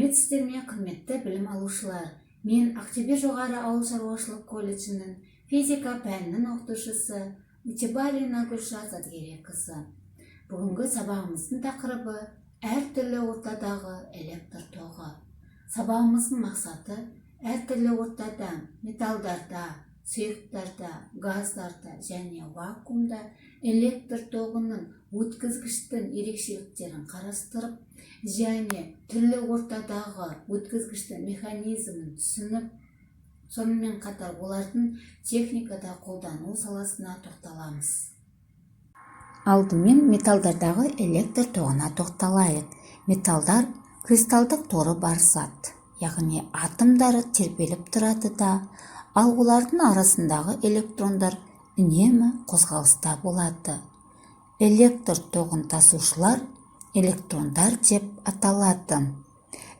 Сәлеметсіздер ме, құрметті білім алушылар. Мен Ақтөбе жоғары ауыл шаруашылық колледжінің физика пәнінің оқытушысы Утебарина Гүлшат Задгерейқызы. Бүгінгі сабағымыздың тақырыбы әртүрлі ортадағы электр тоғы. Сабағымыздың мақсаты әртүрлі ортада металдарда, сұйықтарда, газдарда және вакуумда электр тоғының өткізгіштің ерекшеліктерін қарастырып, және түрлі ортадағы өткізгіштің механизмін түсініп, сонымен қатар олардың техникада қолдану саласына тоқталамыз. Алдымен металдардағы электр тоғына тоқталайық. Металдар кристалдық торы бар зат, яғни атомдары тербеліп тұрады да, ал олардың арасындағы электрондар үнемі қозғалыста болады. Электр тоғын тасушылар электрондар деп аталады.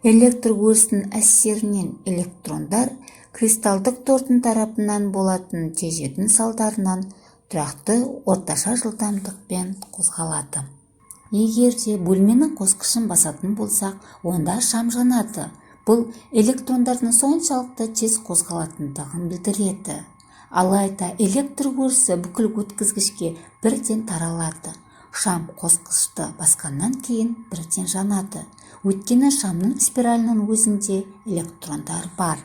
Электр өрісінің әсерінен электрондар кристалдық тордың тарапынан болатын тежеудің салдарынан тұрақты орташа жылдамдықпен қозғалады. Егер де бөлменің қосқышын басатын болсақ, онда шам жанады. Бұл электрондардың соншалықты тез қозғалатындығын білдіреді. Алайда электр өрісі бүкіл өткізгішке бірден таралады. Шам қосқышты басқаннан кейін бірден жанады. Өйткені шамның спиралінің өзінде электрондар бар.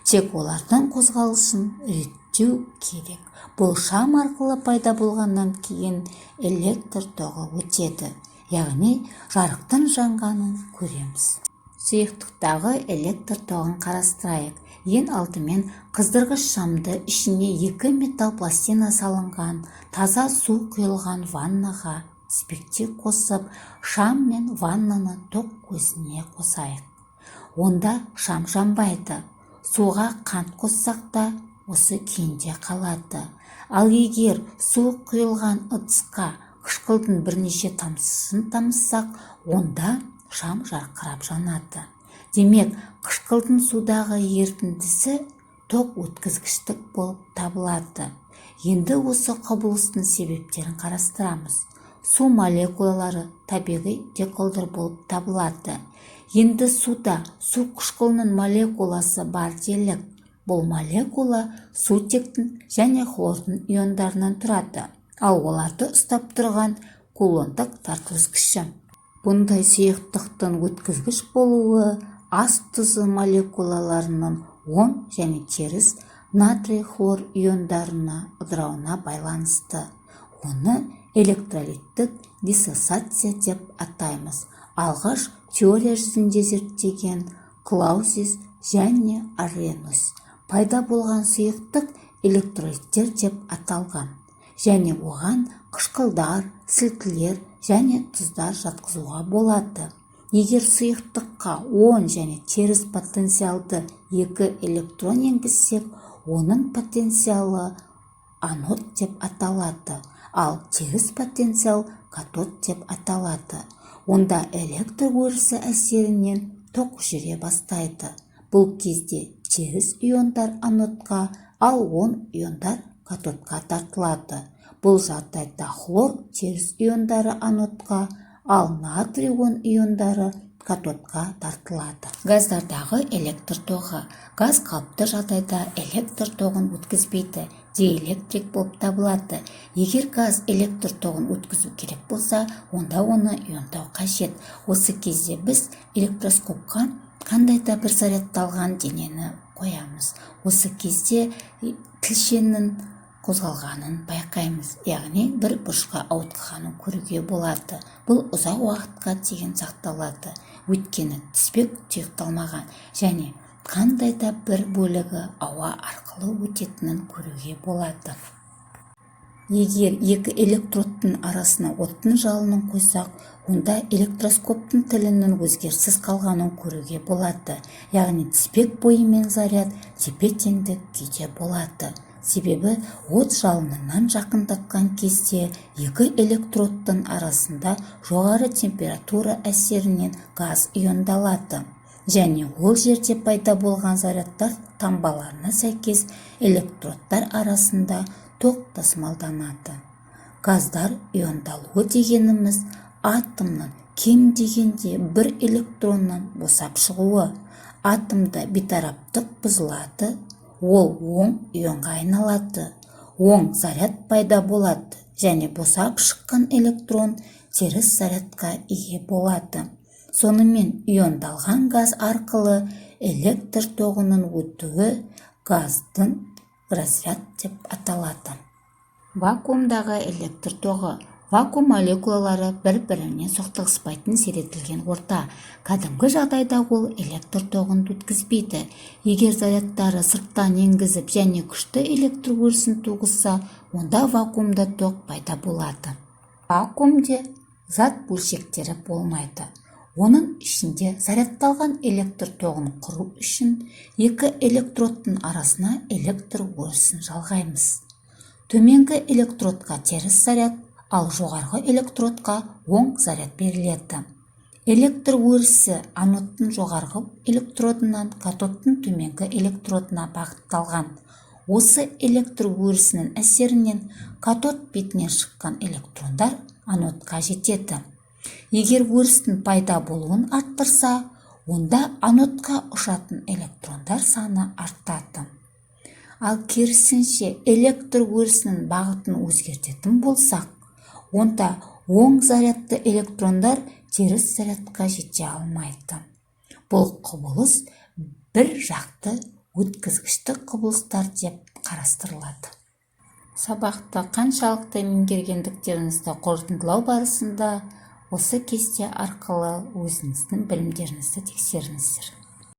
Тек олардың қозғалысын реттеу керек. Бұл шам арқылы пайда болғаннан кейін электр тоғы өтеді. Яғни жарықтың жанғанын көреміз. Сұйықтықтағы электр тоғын қарастырайық. Ең алдымен қыздырғыш шамды ішіне 2 металл пластина салынған таза су құйылған ваннаға тізбектей қосып, шам мен ваннаны тоқ көзіне қосайық. Онда шам жанбайды. Суға қант қоссақ та осы күйінде қалады. Ал егер су құйылған ыдысқа қышқылдың бірнеше тамшысын тамызсақ, онда шам жарқырап жанады. Демек, қышқылдың судағы ерітіндісі тоқ өткізгіштік болып табылады. Енді осы құбылыстың себептерін қарастырамыз. Су молекулалары табиғи диполдар болып табылады. Енді суда су қышқылының молекуласы бар делік. Бұл молекула сутектің және хлордың иондарынан тұрады, ал оларды ұстап тұрған кулондық тартылғыш. Бұндай сұйықтықтың өткізгіш болуы ас тұзы молекулаларының оң және теріс натрий хлор иондарына ыдырауына байланысты. Оны электролиттік диссоциация деп атаймыз. Алғаш теория жүзінде зерттеген Клаузис және Аррhenius пайда болған сұйықтық электролиттер деп аталған, және оған қышқылдар, сілтілер және тұздар жатқызуға болады. Егер сұйықтыққа оң және теріс потенциалды 2 электрон енгізсек, оның потенциалы анод деп аталады, ал теріс потенциал катод деп аталады. Онда электр өрісі әсерінен тоқ жүре бастайды. Бұл кезде теріс иондар анодқа, ал оң иондар катодқа тартылады. Бұл жағдайда хлор теріс иондары анодқа, ал натрий оң иондары катодқа тартылады. Газдардағы электр тоғы. Газ қалыпты жағдайда электр тоғын өткізбейді, диэлектрик болып табылады. Егер газ электр тоғын өткізу керек болса, онда оны иондау қажет. Осы кезде біз электроскопқа қандай да бір зарядталған денені қоямыз. Осы кезде тілшенің қозғалғанын байқаймыз, яғни бір бұрышқа ауытқығанын көруге болады. Бұл ұзақ уақытқа дейін сақталады, өйткені тізбек тұйықталмаған және қандай да бір бөлігі ауа арқылы өтетінін көруге болады. Егер 2 электродтың арасына оттың жалынын қойсақ, онда электроскоптың тілінің өзгеріссіз қалғанын көруге болады, яғни тізбек бойымен заряд тепе-теңдік күйде болады. Себебі от жалынынан жақындатқан кезде 2 электродтың арасында жоғары температура әсерінен газ иондалады, және ол жерде пайда болған зарядтар таңбаларына сәйкес электродтар арасында тоқ тасымалданады. Газдар иондалуы дегеніміз атомның кем дегенде бір электроннан босап шығуы. Атомда бейтараптық бұзылады, ол оң ионға айналады, оң заряд пайда болады және босап шыққан электрон теріс зарядқа ие болады. Сонымен иондалған газ арқылы электр тоғының өтуі газдың разряд деп аталады. Вакуумдағы электр тоғы. Вакуум молекулалары бір-біріне соқтығыспайтын сиретілген орта. Кәдімгі жағдайда ол электр тоғын өткізбейді. Егер зарядтары сырттан енгізіп және күшті электр өрісін туғызса, онда вакуумда тоқ пайда болады. Вакуумде зат бөлшектері болмайды. Оның ішінде зарядталған электр тоғын құру үшін екі электродтың арасына электр өрісін жалғаймыз. Төменгі электродқа теріс заряд, ал жоғарғы электродқа оң заряд беріледі. Электр өрісі анодтың жоғарғы электродынан катодтың төменгі электродына бағытталған. Осы электр өрісінің әсерінен катод бетінен шыққан электрондар анодқа жетеді. Егер өрістің пайда болуын арттырса, онда анодқа ұшатын электрондар саны артады. Ал керісінше электр өрісінің бағытын өзгертетін болсақ, онда оң зарядты электрондар теріс зарядқа жете алмайды. Бұл құбылыс бір жақты өткізгіштік құбылыстар деп қарастырылады. Сабақты қаншалықты меңгергендіктеріңізді қорытындылау барысында осы кесте арқылы өзіңіздің білімдеріңізді тексеріңіздер.